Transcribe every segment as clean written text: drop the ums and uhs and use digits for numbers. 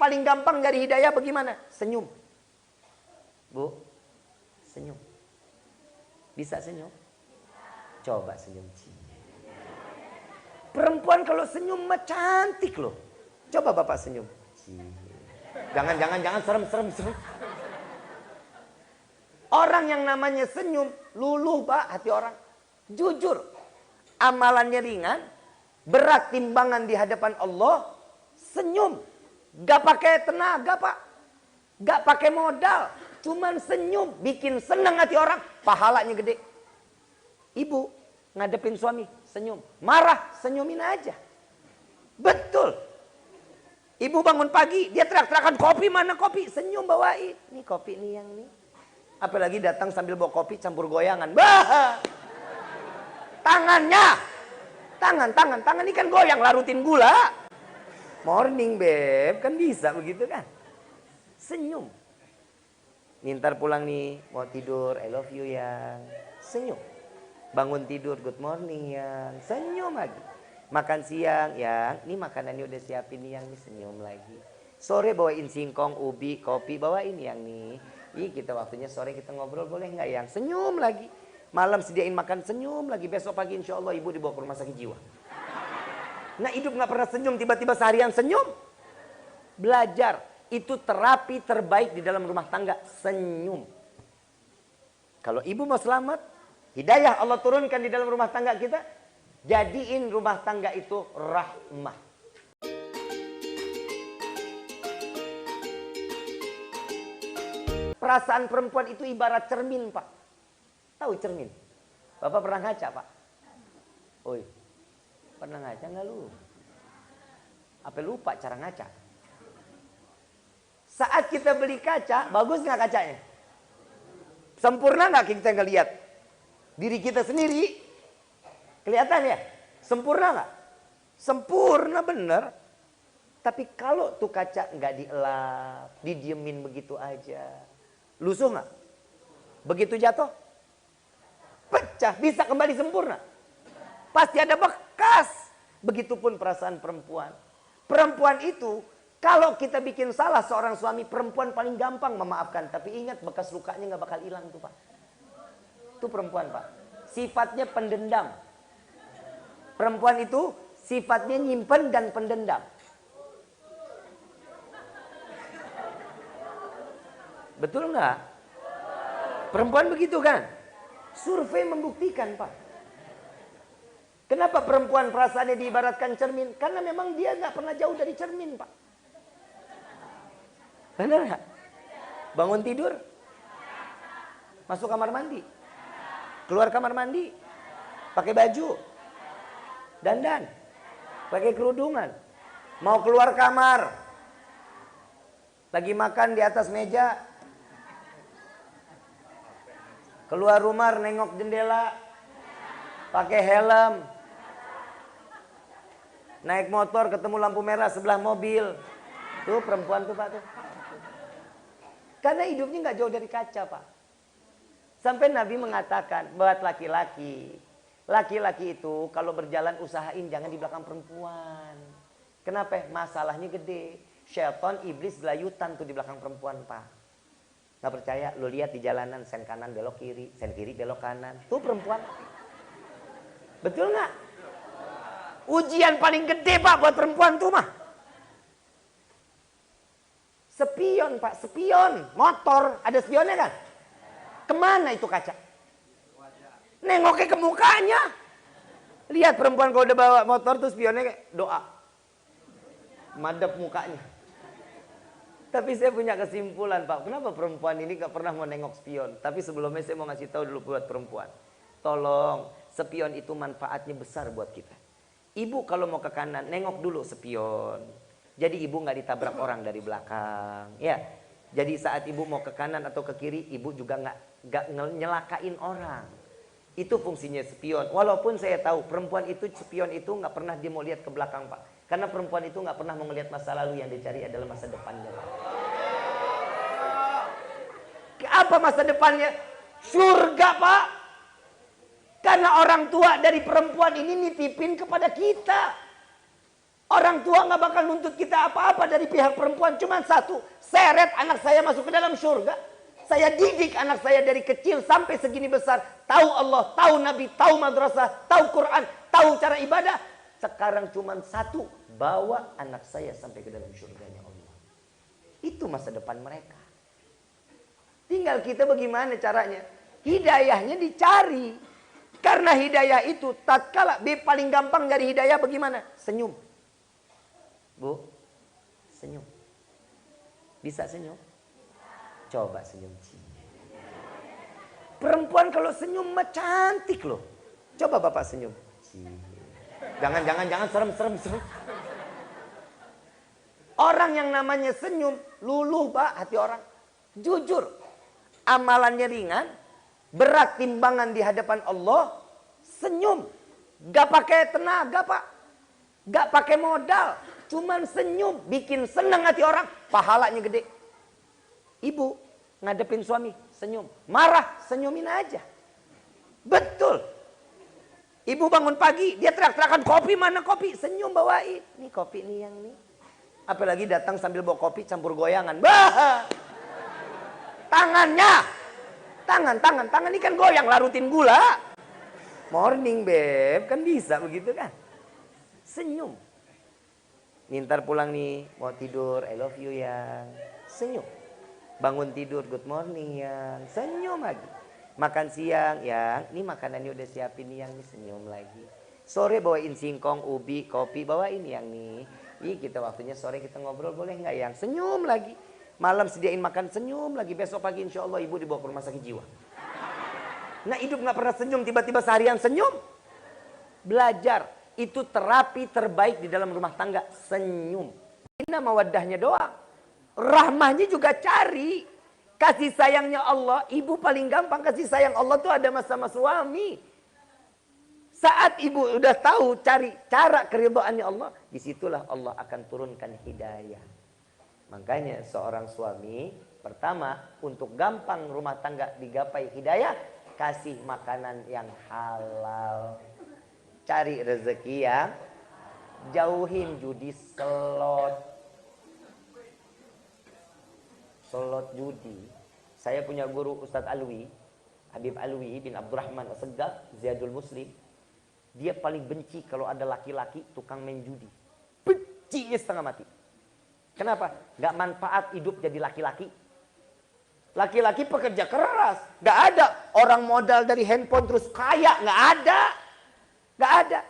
paling gampang dari hidayah bagaimana? Senyum. Bu, senyum. Bisa senyum? Coba senyum. Perempuan kalau senyum mah cantik loh. Coba Bapak senyum. Jangan serem. Orang yang namanya senyum, luluh Pak hati orang. Jujur, amalannya ringan, berat timbangan di hadapan Allah, senyum. Gak pakai tenaga Pak, gak pakai modal, cuman senyum, bikin senang hati orang, pahalanya gede. Ibu ngadepin suami, senyum. Marah, senyumin aja. Betul. Ibu bangun pagi, dia teriak-teriakan, kopi mana kopi? Senyum bawain. Nih kopi nih yang nih. Apalagi datang sambil bawa kopi campur goyangan. Bah! Tangannya. Tangan ini kan goyang, larutin gula. Morning beb, kan bisa begitu kan. Senyum. Ntar pulang nih, mau tidur, I love you yang. Senyum. Bangun tidur, good morning yang. Senyum lagi. Makan siang yang, ini makanannya udah siapin nih yang, nih senyum lagi. Sore bawain singkong, ubi, kopi, bawain yang nih. Ih kita waktunya sore kita ngobrol boleh nggak yang? Senyum lagi. Malam sediain makan, senyum lagi. Besok pagi insya Allah ibu dibawa ke rumah sakit jiwa. Nah hidup nggak pernah senyum, tiba-tiba seharian senyum. Belajar, itu terapi terbaik di dalam rumah tangga, senyum. Kalau ibu mau selamat, hidayah Allah turunkan di dalam rumah tangga kita, jadiin rumah tangga itu rahmah. Perasaan perempuan itu ibarat cermin Pak. Tahu cermin? Bapak pernah ngaca Pak? Oi, pernah ngaca nggak lu? Apa lupa cara ngaca? Saat kita beli kaca, bagus nggak kacanya? Sempurna nggak kita ngelihat diri kita sendiri? Kelihatan ya? Sempurna nggak? Sempurna bener. Tapi kalau tuh kaca nggak dielap, didiemin begitu aja, lusuh nggak? Begitu jatuh, pecah, bisa kembali sempurna? Pasti ada bekas. Begitupun perasaan perempuan. Perempuan itu, kalau kita bikin salah seorang suami, perempuan paling gampang memaafkan. Tapi ingat, bekas lukanya nggak bakal hilang tuh Pak. Itu perempuan Pak. Sifatnya pendendam. Perempuan itu sifatnya nyimpen dan pendendam. Betul nggak? Perempuan begitu kan? Survei membuktikan Pak. Kenapa perempuan perasaannya diibaratkan cermin? Karena memang dia nggak pernah jauh dari cermin Pak. Benar nggak? Bangun tidur, masuk kamar mandi, keluar kamar mandi, pakai baju, dandan, pakai kerudungan, mau keluar kamar, lagi makan di atas meja, keluar rumah nengok jendela, pakai helm, naik motor ketemu lampu merah sebelah mobil. Tuh perempuan tuh Pak tuh. Karena hidupnya nggak jauh dari kaca Pak. Sampai Nabi mengatakan buat laki-laki, laki-laki itu kalau berjalan usahain jangan di belakang perempuan. Kenapa? Masalahnya gede. Syaitan, iblis gelayutan tuh di belakang perempuan Pak. Nggak percaya? Lu lihat di jalanan, sen kanan belok kiri, sen kiri belok kanan. Tuh perempuan. Betul nggak? Ujian paling gede Pak buat perempuan tuh mah. Spion Pak, spion. Motor, ada spionnya kan? Kemana itu kaca? Nengoknya ke mukanya. Lihat perempuan kalau udah bawa motor tuh spionnya kayak doa. Madep mukanya. Tapi saya punya kesimpulan Pak. Kenapa perempuan ini gak pernah mau nengok spion? Tapi sebelumnya saya mau ngasih tahu dulu buat perempuan. Tolong, spion itu manfaatnya besar buat kita. Ibu kalau mau ke kanan, nengok dulu spion. Jadi ibu nggak ditabrak orang dari belakang, ya. Jadi saat ibu mau ke kanan atau ke kiri, ibu juga nggak nyelakain orang. Itu fungsinya spion. Walaupun saya tahu perempuan itu spion itu nggak pernah dia mau lihat ke belakang Pak, karena perempuan itu nggak pernah mau melihat masa lalu, yang dicari adalah masa depannya. Apa masa depannya? Surga Pak. Karena orang tua dari perempuan ini nitipin kepada kita. Orang tua nggak bakal nuntut kita apa-apa dari pihak perempuan. Cuma satu, seret anak saya masuk ke dalam surga. Saya didik anak saya dari kecil sampai segini besar. Tahu Allah, tahu Nabi, tahu madrasah, tahu Quran, tahu cara ibadah. Sekarang cuma satu, bawa anak saya sampai ke dalam surganya Allah. Itu masa depan mereka. Tinggal kita bagaimana caranya. Hidayahnya dicari. Karena hidayah itu tatkala paling gampang dari hidayah bagaimana? Senyum. Bu, senyum. Bisa senyum? Coba senyum. Perempuan kalau senyum mah cantik loh. Coba bapak senyum. Jangan serem. Orang yang namanya senyum, luluh pak hati orang. Jujur, amalannya ringan, berat timbangan di hadapan Allah, senyum. Gak pakai tenaga pak, gak pakai modal. Cuman senyum, bikin senang hati orang, pahalanya gede. Ibu ngadepin suami, senyum. Marah, senyumin aja. Betul. Ibu bangun pagi, dia teriak-teriakan, kopi mana kopi? Senyum bawain. Nih kopi nih yang nih. Apalagi datang sambil bawa kopi campur goyangan. Bah! Tangannya. Tangan ini kan goyang, larutin gula. Morning beb, kan bisa begitu kan. Senyum. Ntar pulang nih, mau tidur, I love you yang. Senyum. Bangun tidur, good morning yang. Senyum lagi. Makan siang yang, ini makanannya udah siapin nih yang, nih senyum lagi. Sore bawain singkong, ubi, kopi, bawain yang nih. Ih kita waktunya sore kita ngobrol boleh nggak yang? Senyum lagi. Malam sediain makan, senyum lagi. Besok pagi insya Allah ibu dibawa ke rumah sakit jiwa. Nah hidup nggak pernah senyum, tiba-tiba seharian senyum. Belajar. Itu terapi terbaik di dalam rumah tangga. Senyum. Ini mawaddahnya doang. Rahmahnya juga cari. Kasih sayangnya Allah. Ibu paling gampang kasih sayang Allah tuh ada sama suami. Saat ibu udah tahu cari cara keridhaannya Allah. Disitulah Allah akan turunkan hidayah. Makanya seorang suami. Pertama untuk gampang rumah tangga digapai hidayah. Kasih makanan yang halal. Cari rezeki yang jauhin judi slot judi. Saya punya guru Ustadz Alwi, Habib Alwi bin Abdurrahman As-Seggaf, Ziyadul Muslim. Dia paling benci kalau ada laki-laki tukang main judi. Benci setengah mati. Kenapa? Gak manfaat hidup jadi laki-laki. Laki-laki pekerja keras. Gak ada orang modal dari handphone terus kaya. Gak ada. Gak ada.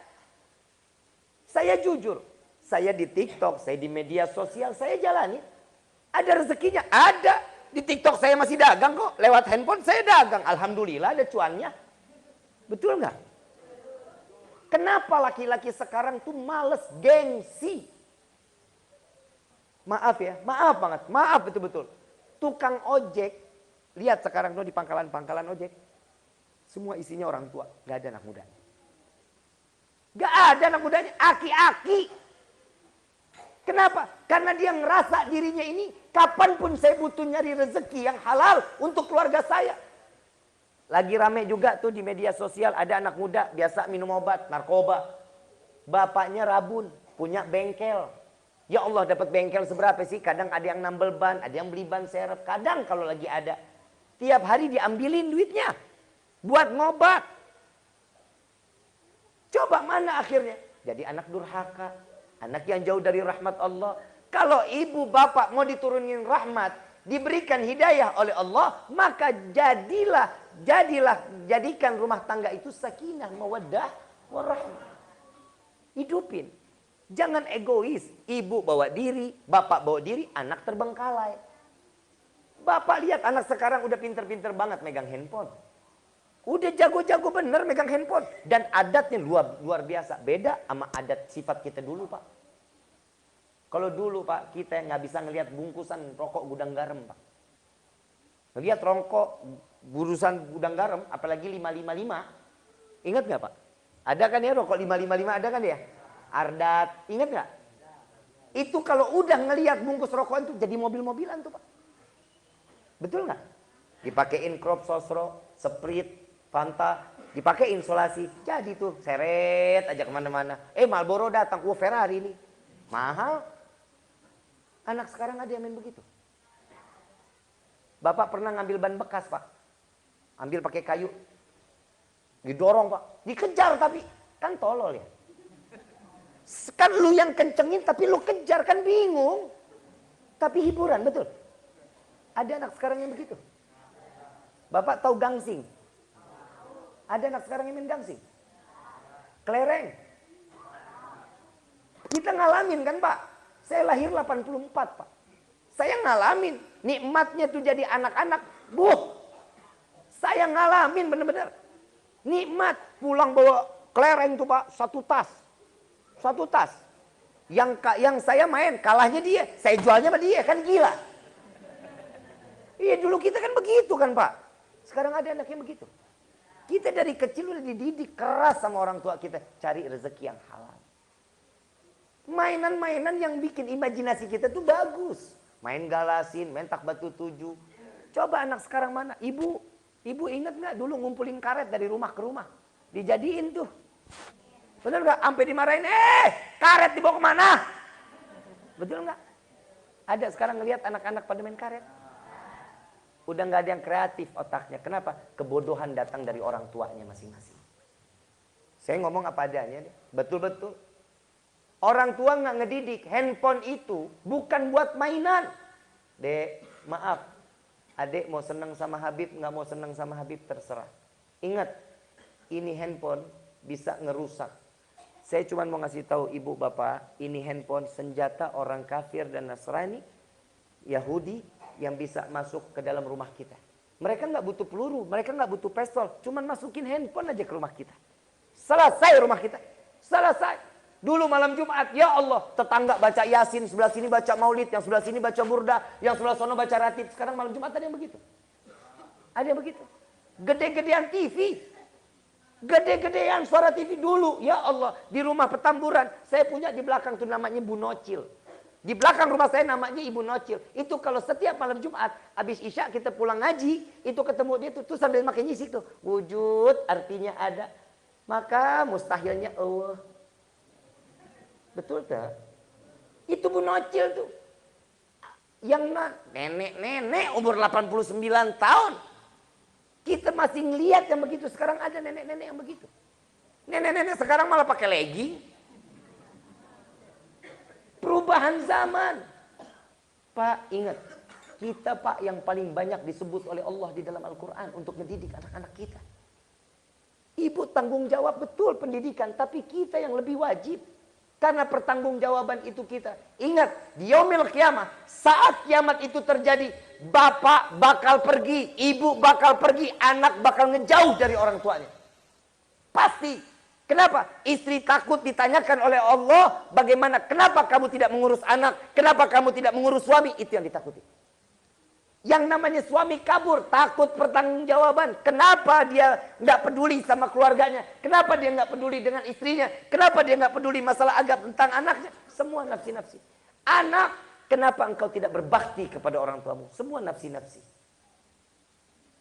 Saya jujur. Saya di TikTok, saya di media sosial, saya jalani. Ada rezekinya, ada. Di TikTok saya masih dagang kok. Lewat handphone saya dagang. Alhamdulillah ada cuannya. Betul nggak? Kenapa laki-laki sekarang tuh males, gengsi? Maaf ya, maaf banget. Maaf betul-betul. Tukang ojek. Lihat sekarang tuh di pangkalan-pangkalan ojek. Semua isinya orang tua. Gak ada anak muda. Gak ada anak mudanya, aki-aki. Kenapa? Karena dia ngerasa dirinya ini, kapanpun saya butuh nyari rezeki yang halal untuk keluarga saya. Lagi rame juga tuh di media sosial, ada anak muda biasa minum obat, narkoba. Bapaknya rabun, punya bengkel. Ya Allah dapat bengkel seberapa sih? Kadang ada yang nambel ban, ada yang beli ban serep. Kadang kalau lagi ada, tiap hari diambilin duitnya. Buat ngobat. Coba mana akhirnya? Jadi anak durhaka. Anak yang jauh dari rahmat Allah. Kalau ibu bapak mau diturunin rahmat. Diberikan hidayah oleh Allah. Maka jadikan rumah tangga itu sakinah, mawaddah, warahmah. Hidupin. Jangan egois. Ibu bawa diri, bapak bawa diri, anak terbengkalai. Bapak lihat anak sekarang udah pinter-pinter banget megang handphone. Udah jago-jago bener megang handphone. Dan adatnya luar biasa. Beda sama adat sifat kita dulu pak. Kalau dulu pak, kita nggak bisa ngelihat bungkusan rokok gudang garam pak. Ngelihat rokok bungkusan gudang garam, apalagi 555. Ingat nggak pak? Ada kan ya rokok 555 ada kan ya? Ardat, ingat nggak? Itu kalau udah ngelihat bungkus rokok itu jadi mobil-mobilan tuh pak. Betul nggak? Dipakein crop sosro, Sprite, Fanta, dipakai insulasi. Jadi tuh seret aja kemana-mana. Marlboro datang, Ferrari nih. Mahal. Anak sekarang ada yang main begitu. Bapak pernah ngambil ban bekas, Pak. Ambil pakai kayu. Didorong, Pak. Dikejar tapi. Kan tolol ya. Kan lu yang kencengin tapi lu kejar, kan bingung. Tapi hiburan, betul. Ada anak sekarang yang begitu. Bapak tahu gangsing? Ada anak sekarang yang main gangsing? Kelereng. Kita ngalamin kan, Pak? Saya lahir 84, Pak. Saya ngalamin nikmatnya tuh jadi anak-anak. Saya ngalamin bener-bener. Nikmat pulang bawa kelereng tuh, Pak, satu tas. Satu tas. Yang saya main kalahnya dia, saya jualnya sama dia, kan gila. Iya, dulu kita kan begitu kan, Pak. Sekarang ada anak yang begitu. Kita dari kecil udah dididik keras sama orang tua kita. Cari rezeki yang halal. Mainan-mainan yang bikin imajinasi kita tuh bagus. Main galasin, main tak batu 7. Coba anak sekarang mana? Ibu ingat nggak dulu ngumpulin karet dari rumah ke rumah? Dijadiin tuh. Betul nggak? Sampai dimarahin, karet dibawa kemana? Betul nggak? Ada sekarang ngelihat anak-anak pada main karet. Udah nggak ada yang kreatif otaknya. Kenapa? Kebodohan datang dari orang tuanya masing-masing. Saya ngomong apa adanya deh. Betul-betul. Orang tua nggak ngedidik. Handphone itu bukan buat mainan. Dek, maaf. Adek mau senang sama Habib, nggak mau senang sama Habib, terserah. Ingat, ini handphone bisa ngerusak. Saya cuma mau ngasih tahu ibu bapak, ini handphone senjata orang kafir dan Nasrani, Yahudi, yang bisa masuk ke dalam rumah kita. Mereka nggak butuh peluru, mereka nggak butuh pistol, cuman masukin handphone aja ke rumah kita. Selesai rumah kita, selesai. Dulu malam Jumat, ya Allah, tetangga baca Yasin, sebelah sini baca Maulid, yang sebelah sini baca Burda, yang sebelah sana baca Ratib. Sekarang malam Jumat ada yang begitu. Ada yang begitu. Gede-gedean TV. Gede-gedean suara TV dulu. Ya Allah, di rumah Petamburan. Saya punya di belakang tuh namanya Bu Nocil. Di belakang rumah saya namanya Ibu Nocil. Itu kalau setiap malam Jumat, habis Isya kita pulang ngaji, itu ketemu dia tuh sambil makin nyisik tuh. Wujud artinya ada. Maka mustahilnya Allah. Betul tak? Itu Bu Nocil tuh. Yang nenek-nenek umur 89 tahun. Kita masih ngeliat yang begitu. Sekarang ada nenek-nenek yang begitu. Nenek-nenek sekarang malah pakai legging. Perubahan zaman. Pak, ingat. Kita, Pak, yang paling banyak disebut oleh Allah di dalam Al-Quran untuk mendidik anak-anak kita. Ibu tanggung jawab betul pendidikan. Tapi kita yang lebih wajib. Karena pertanggungjawaban itu kita. Ingat, di yaumil kiamah, saat kiamat itu terjadi, bapak bakal pergi, ibu bakal pergi, anak bakal ngejauh dari orang tuanya. Pasti. Kenapa? Istri takut ditanyakan oleh Allah, bagaimana, kenapa kamu tidak mengurus anak, kenapa kamu tidak mengurus suami, itu yang ditakuti. Yang namanya suami kabur, takut pertanggungjawaban. Kenapa dia nggak peduli sama keluarganya? Kenapa dia nggak peduli dengan istrinya? Kenapa dia nggak peduli masalah agama tentang anaknya? Semua nafsi-nafsi. Anak, kenapa engkau tidak berbakti kepada orang tuamu? Semua nafsi-nafsi.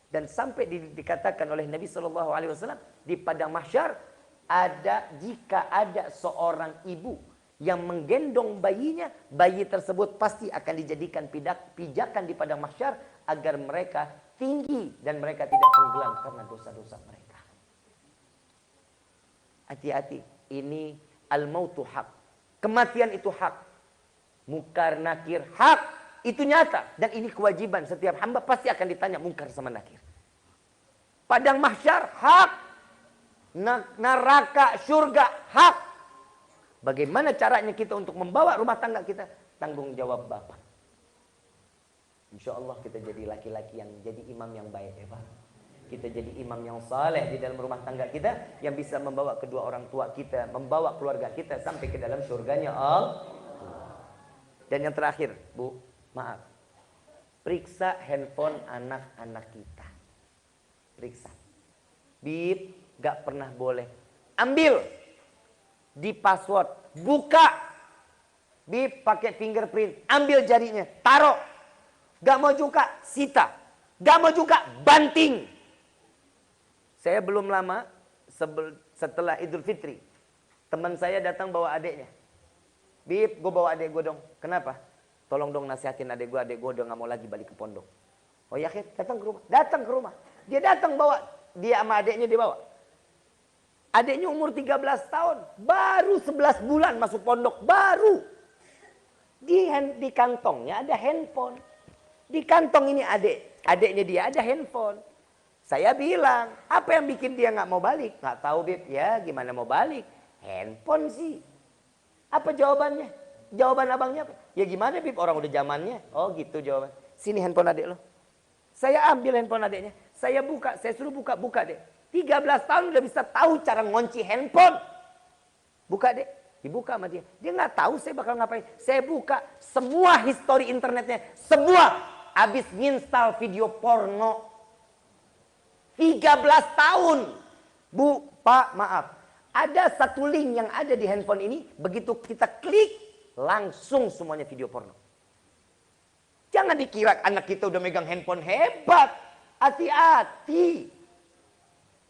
Dan sampai dikatakan oleh Nabi SAW di padang mahsyar, jika ada seorang ibu yang menggendong bayinya, bayi tersebut pasti akan dijadikan pijakan di padang mahsyar agar mereka tinggi dan mereka tidak tenggelam karena dosa-dosa mereka. Hati-hati, ini al-mautu hak. Kematian itu hak. Mungkar nakir hak, itu nyata dan ini kewajiban setiap hamba, pasti akan ditanya mungkar sama nakir. Padang mahsyar hak. Neraka, surga hak. Bagaimana caranya kita untuk membawa rumah tangga kita? Tanggung jawab bapak. Insya Allah kita jadi laki-laki yang jadi imam yang baik ya Pak. Kita jadi imam yang saleh di dalam rumah tangga kita, yang bisa membawa kedua orang tua kita, membawa keluarga kita sampai ke dalam surganya Allah. Dan yang terakhir, Bu, maaf. Periksa handphone anak-anak kita. Periksa. Bib, gak pernah boleh. Ambil. Di password, buka, bip pakai fingerprint, ambil jarinya, taruh, gak mau juga sita, gak mau juga banting. Saya belum lama setelah Idul Fitri, teman saya datang bawa adiknya, Bib, gue bawa adek gue dong. Kenapa? Tolong dong nasihatin adek gue udah gak mau lagi balik ke pondok. Oh ya, datang ke rumah. Datang ke rumah. Dia datang bawa. Dia sama adeknya dia bawa. Adeknya umur 13 tahun. Baru 11 bulan masuk pondok. Baru. Di kantongnya ada handphone. Di kantong ini adeknya dia ada handphone. Saya bilang, apa yang bikin dia gak mau balik? Gak tahu, Bib. Ya, gimana mau balik? Handphone sih. Apa jawabannya? Jawaban abangnya apa? Ya gimana, Bib? Orang udah zamannya. Oh gitu jawaban. Sini handphone adek lo. Saya ambil handphone adeknya. Saya buka, saya suruh buka deh. 13 tahun udah bisa tahu cara ngunci handphone. Buka deh. Dibuka sama dia. Dia nggak tahu saya bakal ngapain. Saya buka semua histori internetnya. Semua. Habis nginstal video porno. 13 tahun. Bu, Pak, maaf. Ada satu link yang ada di handphone ini. Begitu kita klik, langsung semuanya video porno. Jangan dikira anak kita udah megang handphone hebat. Hati-hati.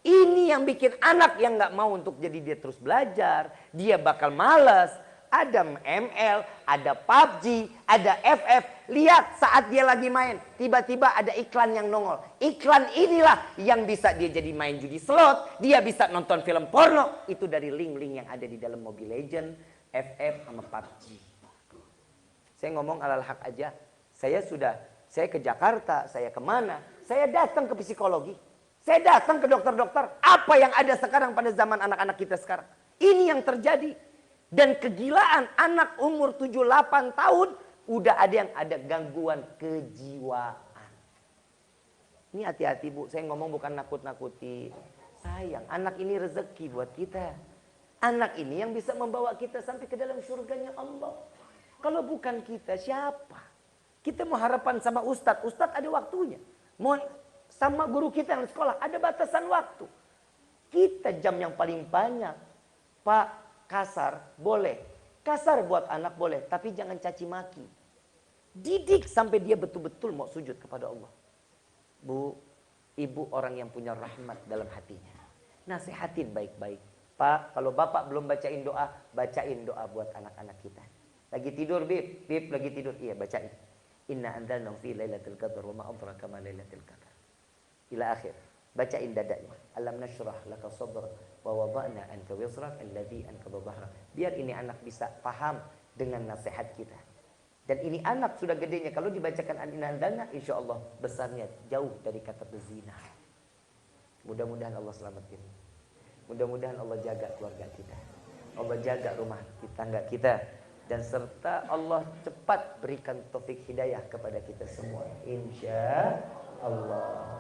Ini yang bikin anak yang gak mau untuk jadi dia terus belajar. Dia bakal malas. Ada ML, ada PUBG, ada FF. Lihat saat dia lagi main. Tiba-tiba ada iklan yang nongol. Iklan inilah yang bisa dia jadi main judi slot. Dia bisa nonton film porno. Itu dari link-link yang ada di dalam Mobile Legends, FF, sama PUBG. Saya ngomong alal hak aja. Saya ke Jakarta, saya kemana, saya datang ke psikologi, saya datang ke dokter-dokter. Apa yang ada sekarang pada zaman anak-anak kita sekarang? Ini yang terjadi. Dan kegilaan anak umur 7-8 tahun, udah ada yang ada gangguan kejiwaan. Ini hati-hati Bu, saya ngomong bukan nakut-nakuti. Sayang, anak ini rezeki buat kita. Anak ini yang bisa membawa kita sampai ke dalam surganya Allah. Kalau bukan kita, siapa? Kita mau harapan sama ustadz. Ustadz ada waktunya. Mau sama guru kita yang di sekolah. Ada batasan waktu. Kita jam yang paling banyak. Pak, kasar boleh. Kasar buat anak boleh. Tapi jangan caci maki. Didik sampai dia betul-betul mau sujud kepada Allah. Bu, ibu orang yang punya rahmat dalam hatinya. Nasihatin baik-baik. Pak, kalau bapak belum bacain doa. Bacain doa buat anak-anak kita. Lagi tidur, Bib. Bib lagi tidur. Iya, bacain. Inna anzalnahu fi lailatul qadar wa ma adraka ma lailatul qadar. Ila akhir. Bacain dadanya. Alam nashrah laka sadrak wa wada'na anka wizrak alladhi anqadha dhahrak. Biar ini anak bisa paham dengan nasihat kita. Dan ini anak sudah gedenya kalau dibacakan inna anzalna insyaallah besarnya jauh dari kata berzina. Mudah-mudahan Allah selamatin. Mudah-mudahan Allah jaga keluarga kita. Allah jaga rumah tangga kita. Dan serta Allah cepat berikan taufik hidayah kepada kita semua. Insya Allah.